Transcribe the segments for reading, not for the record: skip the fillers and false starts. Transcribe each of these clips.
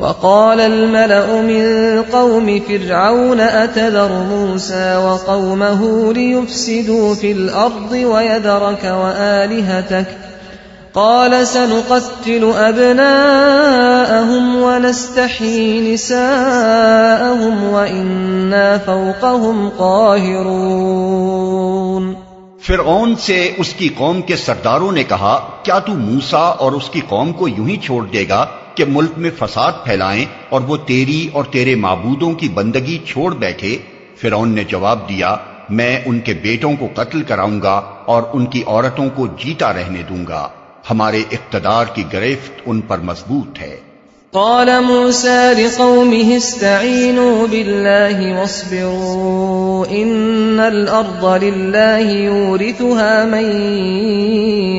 وقال الملأ من قوم فرعون أتذر موسى وقومه ليفسدوا في الأرض ويذرك وآلهتك قال سنقتل أبناءهم ونستحيي نساءهم وإنا فوقهم قاهرون۔ فرعون سے اس کی قوم کے سرداروں نے کہا، کیا تو موسیٰ اور اس کی قوم کو یوں ہی چھوڑ دے گا کہ ملک میں فساد پھیلائیں اور وہ تیری اور تیرے معبودوں کی بندگی چھوڑ بیٹھے؟ فرعون نے جواب دیا، میں ان کے بیٹوں کو قتل کراؤں گا اور ان کی عورتوں کو جیتا رہنے دوں گا، ہمارے اقتدار کی گرفت ان پر مضبوط ہے۔ قال موسى لقومه استعينوا بالله واصبروا إن الأرض لله يورثها من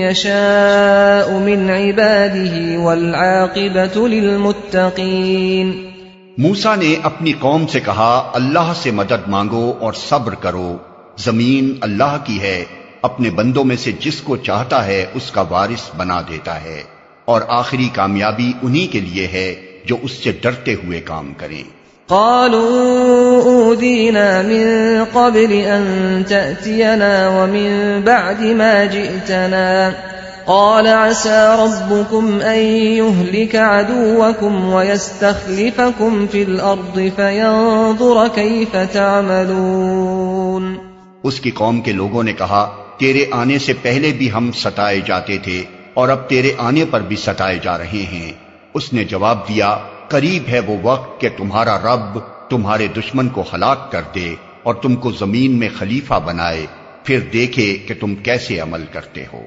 يشاء من عباده والعاقبة للمتقين۔ موسیٰ نے اپنی قوم سے کہا، اللہ سے مدد مانگو اور صبر کرو، زمین اللہ کی ہے، اپنے بندوں میں سے جس کو چاہتا ہے اس کا وارث بنا دیتا ہے، اور آخری کامیابی انہی کے لیے ہے جو اس سے ڈرتے ہوئے کام کریں۔ قالوا أوذينا من قبل أن تأتينا ومن بعد ما جئتنا قال عسى ربكم أن يهلك عدوكم ويستخلفكم في الأرض فينظر كيف تعملون۔ اس کی قوم کے لوگوں نے کہا، تیرے آنے سے پہلے بھی ہم ستائے جاتے تھے اور اب تیرے آنے پر بھی ستائے جا رہے ہیں۔ اس نے جواب دیا، قریب ہے وہ وقت کہ تمہارا رب تمہارے دشمن کو ہلاک کر دے اور تم کو زمین میں خلیفہ بنائے، پھر دیکھے کہ تم کیسے عمل کرتے ہو۔